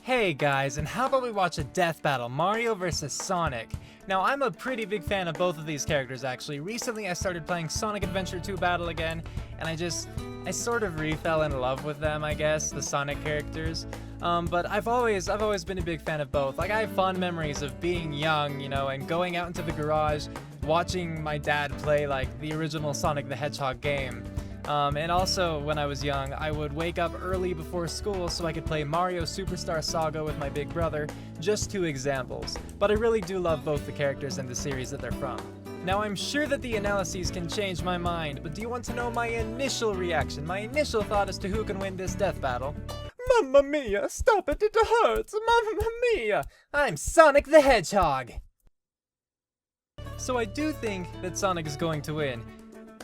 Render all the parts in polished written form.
Hey guys, and how about we watch a death battle, Mario vs Sonic? Now, I'm a pretty big fan of both of these characters actually. Recently I started playing Sonic Adventure 2 Battle again, and I sort of fell in love with them, I guess, the Sonic characters. But I've always been a big fan of both. Like, I have fond memories of being young, you know, and going out into the garage, watching my dad play, like, the original Sonic the Hedgehog game. And also, when I was young, I would wake up early before school so I could play Mario Superstar Saga with my big brother, just two examples. But I really do love both the characters and the series that they're from. Now, I'm sure that the analyses can change my mind, but do you want to know my initial reaction, my initial thought as to who can win this death battle? Mamma mia, stop it, it hurts, mamma mia! I'm Sonic the Hedgehog! So I do think that Sonic is going to win.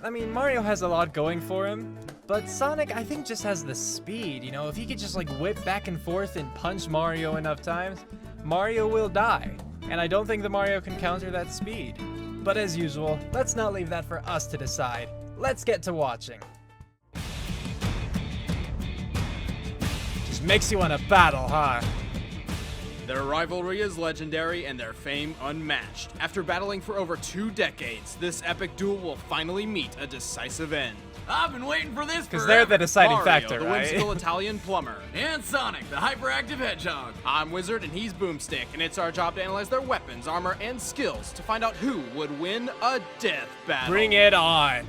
I mean, Mario has a lot going for him, but Sonic, I think, just has the speed, you know? If he could just, like, whip back and forth and punch Mario enough times, Mario will die. And I don't think that Mario can counter that speed. But as usual, let's not leave that for us to decide. Let's get to watching. Just makes you want to battle, huh? Their rivalry is legendary and their fame unmatched. After battling for over 2 decades, this epic duel will finally meet a decisive end. I've been waiting for this because they're the deciding Mario, factor, the right? whimsical Italian plumber. And Sonic, the hyperactive hedgehog. I'm Wizard and he's Boomstick, and it's our job to analyze their weapons, armor, and skills to find out who would win a death battle. Bring it on!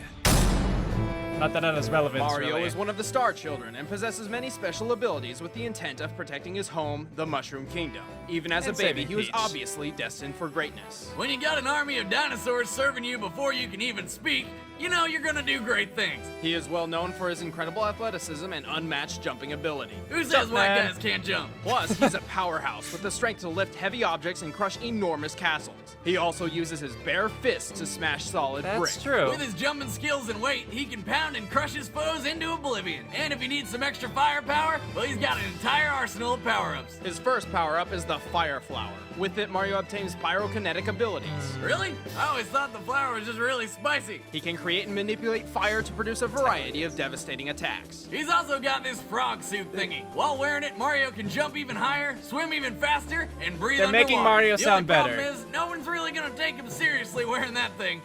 Not that that is relevant. Mario really. is one of the Star Children and possesses many special abilities with the intent of protecting his home, the Mushroom Kingdom. Even as a baby, he was obviously destined for greatness. When you got an army of dinosaurs serving you before you can even speak, you know you're gonna do great things. He is well known for his incredible athleticism and unmatched jumping ability. Who says white guys can't jump? Plus, he's a powerhouse with the strength to lift heavy objects and crush enormous castles. He also uses his bare fists to smash solid brick. That's true. With his jumping skills and weight, he can pound and crush his foes into oblivion. And if he needs some extra firepower, well, he's got an entire arsenal of power-ups. His first power-up is the Fire Flower. With it, Mario obtains pyrokinetic abilities. Really? I always thought the flower was just really spicy. He can create and manipulate fire to produce a variety of devastating attacks. He's also got this frog suit thingy. While wearing it, Mario can jump even higher, swim even faster, and breathe They're underwater. making Mario sound better. The only problem is, no one's really gonna take him seriously wearing that thing.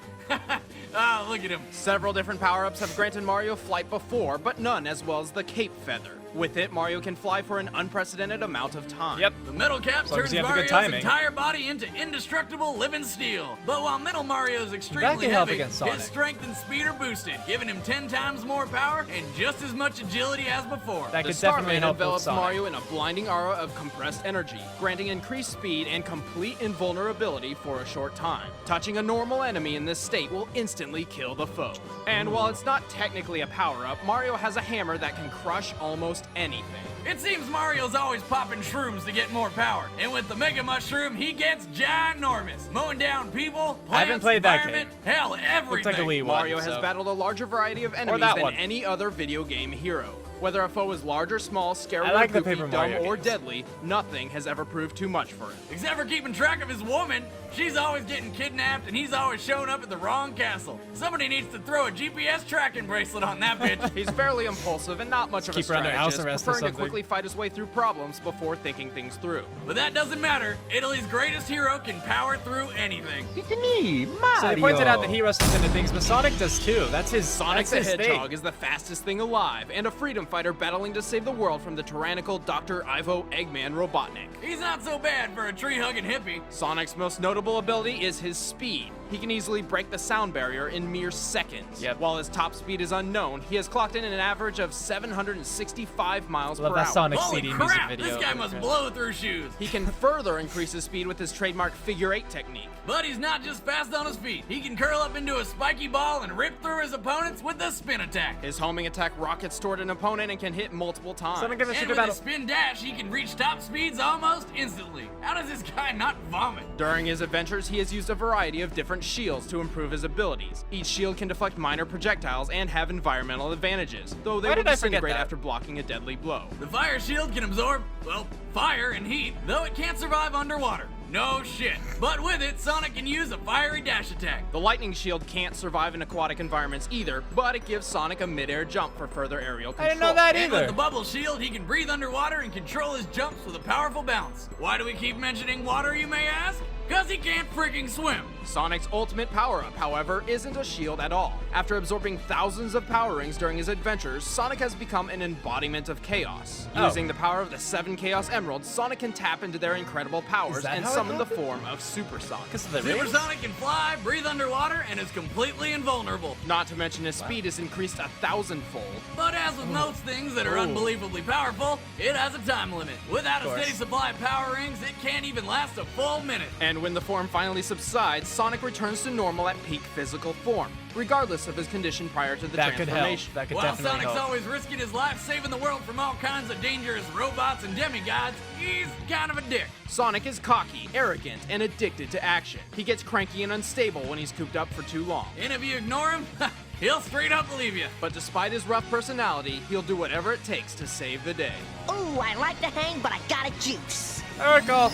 Ah, look at him. Several different power-ups have granted Mario flight before, but none as well as the Cape Feather. With it, Mario can fly for an unprecedented amount of time. Yep. The metal cap As long as turns you have the good Mario's timing. entire body into indestructible living steel. But while Metal Mario is extremely can help heavy, against Sonic. his strength and speed are boosted, giving him 10 times more power and just as much agility as before. That The could definitely Starman help with envelops Sonic. Mario in a blinding aura of compressed energy, granting increased speed and complete invulnerability for a short time. Touching a normal enemy in this state will instantly kill the foe. And while it's not technically a power-up, Mario has a hammer that can crush almost anything. It seems Mario's always popping shrooms to get more power. And with the Mega Mushroom, he gets ginormous. Mowing down people, plants, I haven't played that environment, hell, everything. Looks like a Wii one. Mario has battled a larger variety of enemies that than one. any other video game hero. Whether a foe is large or small, scary I like or the goofy, Paper dumb Mario or games. deadly, nothing has ever proved too much for him. Except for keeping track of his woman. She's always getting kidnapped and he's always showing up at the wrong castle. Somebody needs to throw a GPS tracking bracelet on that bitch. He's fairly impulsive and not much of a Keep her under house strategist, arrest or preferring to something. quickly fight his way through problems before thinking things through. But that doesn't matter. Italy's greatest hero can power through anything. So they pointed out that he wrestles into things, but Sonic does too. That's his Sonic the that's his Hedgehog thing. is the fastest thing alive and a freedom fighter battling to save the world from the tyrannical Dr. Ivo Eggman Robotnik. He's not so bad for a tree-hugging hippie. Sonic's most notable ability is his speed. He can easily break the sound barrier in mere seconds. Yep. While his top speed is unknown, he has clocked in an average of 765 miles Love per that hour. Sonic Holy CD crap, music video. this guy must blow through shoes. He can further increase his speed with his trademark figure 8 technique. But he's not just fast on his feet. He can curl up into a spiky ball and rip through his opponents with the spin attack. His homing attack rockets toward an opponent and can hit multiple times. Sonic gives us a And good with battle. his spin dash, he can reach top speeds almost instantly. How does this guy not vomit? During his adventures, he has used a variety of different shields to improve his abilities. Each shield can deflect minor projectiles and have environmental advantages, though they Why will did I forget disintegrate that? after blocking a deadly blow. The fire shield can absorb, well, fire and heat, though it can't survive underwater. No shit. But with it, Sonic can use a fiery dash attack. The lightning shield can't survive in aquatic environments either, but it gives Sonic a mid-air jump for further aerial control. I didn't know that And with either. the bubble shield, he can breathe underwater and control his jumps with a powerful bounce. Why do we keep mentioning water, you may ask? Cause he can't freaking swim. Sonic's ultimate power-up, however, isn't a shield at all. After absorbing thousands of power rings during his adventures, Sonic has become an embodiment of chaos. Oh. Using the power of the 7 Chaos Emeralds, Sonic can tap into their incredible powers that and how it summon the happened? form of Super Sonic. Because of the Super rings? Sonic can fly, breathe underwater, and is completely invulnerable. Not to mention his speed is increased 1,000-fold. But as with most things that are Ooh. unbelievably powerful, it has a time limit. Without a course. steady supply of power rings, it can't even last a full minute. And when the form finally subsides, Sonic returns to normal at peak physical form, regardless of his condition prior to the That could help. transformation. That could While definitely Sonic's help. always risking his life saving the world from all kinds of dangerous robots and demigods, he's kind of a dick. Sonic is cocky, arrogant, and addicted to action. He gets cranky and unstable when he's cooped up for too long. And if you ignore him, he'll straight up leave you. But despite his rough personality, he'll do whatever it takes to save the day. Ooh, I like to hang, but I got a juice. Oracle.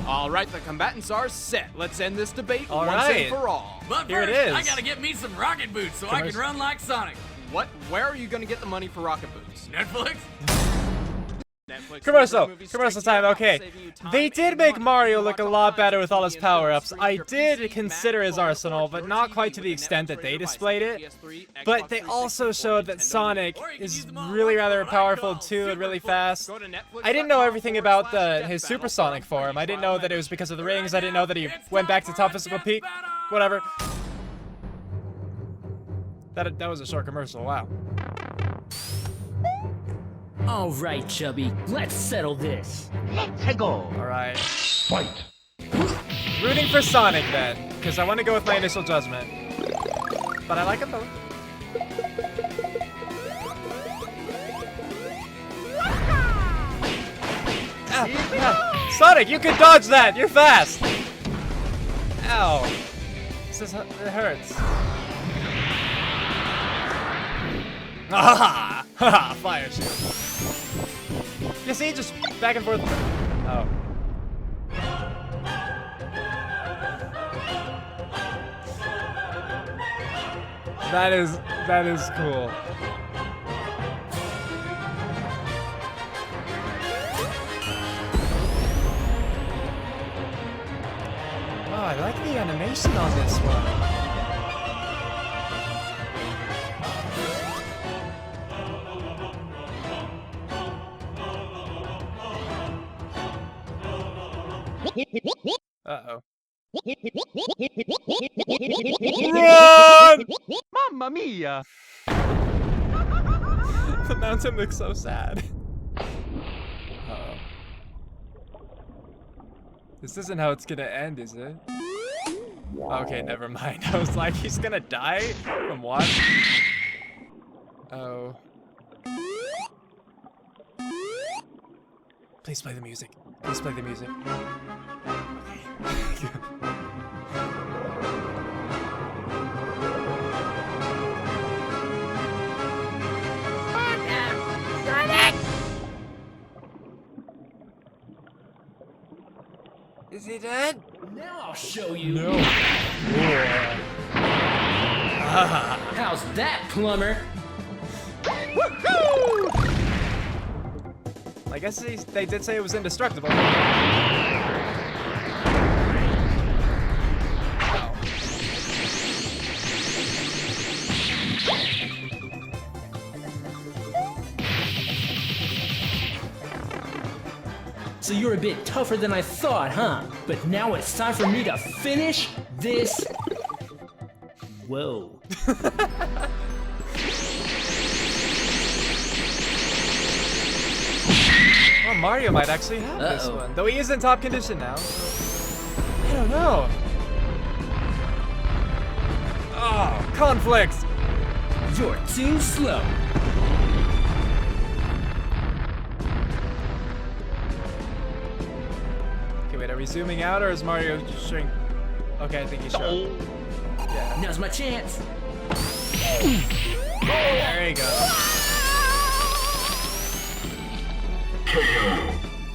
All right, the combatants are set. Let's end this debate All once right. and for all. But Here it first, is. I gotta get me some rocket boots so I can Commercial. run like Sonic. What? Where are you gonna get the money for rocket boots? Netflix? Netflix Commercial. delivers movies Commercial straight to time. your Okay. house, saving you time They and did make money. Mario You look a watch lot online, better with all his TV and power-ups. film, I stream did your PC, consider his Mac, phone, arsenal, or but your not TV quite to the with a extent that Netflix they device, displayed it. PS3, But Xbox they 360, also or showed that Nintendo Sonic Or you can is use them all really for rather what I powerful call too and super really cool. fast. Go to Netflix.com I didn't know everything about his /Death Super Battle Sonic for form. I didn't trial know that it was because of the rings. I didn't know that he It's went back to time top for a physical death peak. battle! Whatever. That was a short commercial. Wow. All right, Chubby, let's settle this. All right. Fight. Rooting for Sonic then, because I want to go with my initial judgment. But I like them both. Ah. Sonic, you can dodge that. You're fast. Ow. It hurts. Ah! Haha! Fire shield. You see, just back and forth. Oh. That is cool. Oh, I like the animation on this one. Uh-oh. Run! Mamma mia! The mountain looks so sad. Uh-oh. This isn't how it's gonna end, is it? Okay, never mind. I was like, he's gonna die from what? Oh. Please play the music. Please play the music. Okay. Is he dead? Now I'll show you. No. How's that, plumber? I guess they did say it was indestructible. So you're a bit tougher than I thought, huh? But now it's time for me to finish this. Whoa. Well, Mario might actually have this Uh-oh. one. Though he is in top condition now. I don't know. Oh, conflict! You're too slow. Okay, wait, are we zooming out or is Mario just shrink? Okay, I think he's shrunk. Yeah. Now's my chance. There you go.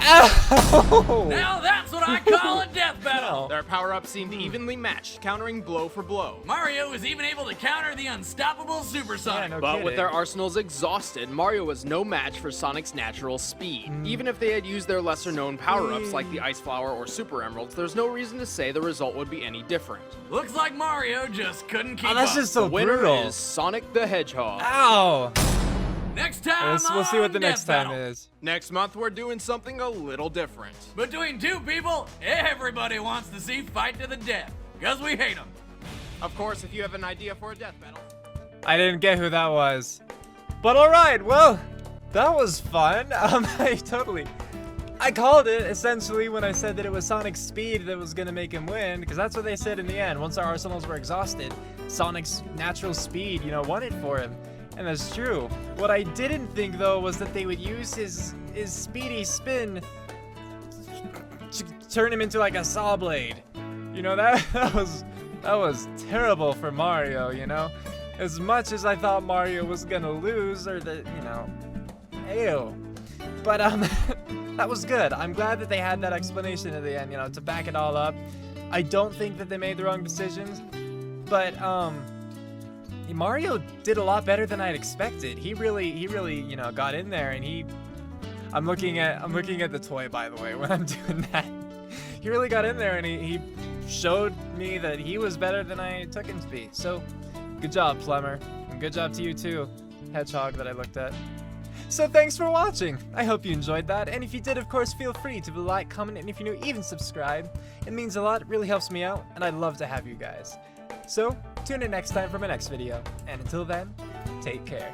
Ow! Now that's what what I call a death battle. Their power-ups seemed evenly matched, countering blow for blow. Mario was even able to counter the unstoppable Super Sonic. Yeah, no But kidding. with their arsenals exhausted, Mario was no match for Sonic's natural speed. Even if they had used their lesser-known power-ups like the Ice Flower or Super Emeralds, there's no reason to say the result would be any different. Looks like Mario just couldn't keep Oh, that's up. just so The winner brutal. is Sonic the Hedgehog. Ow! Next time We'll see what the on next Death time Battle. is. Next month, we're doing something a little different. Between two people, everybody wants to see fight to the death. Because we hate them. Of course, if you have an idea for a death battle. I didn't get who that was. But alright, well, that was fun. I called it, essentially, when I said that it was Sonic's speed that was going to make him win, because that's what they said in the end. Once our arsenals were exhausted, Sonic's natural speed, won it for him. And that's true. What I didn't think, though, was that they would use his speedy spin to turn him into, like, a saw blade. That was terrible for Mario, As much as I thought Mario was gonna lose, or that, ew. But, that was good. I'm glad that they had that explanation at the end, to back it all up. I don't think that they made the wrong decisions, but, Mario did a lot better than I'd expected. He really, got in there, and I'm looking at the toy, by the way, when I'm doing that. He really got in there, and he showed me that he was better than I took him to be. So, good job, Plumber, and good job to you too, Hedgehog, that I looked at. So thanks for watching. I hope you enjoyed that, and if you did, of course, feel free to like, comment, and if you're new, even subscribe. It means a lot, it really helps me out, and I'd love to have you guys. So, tune in next time for my next video, and until then, take care.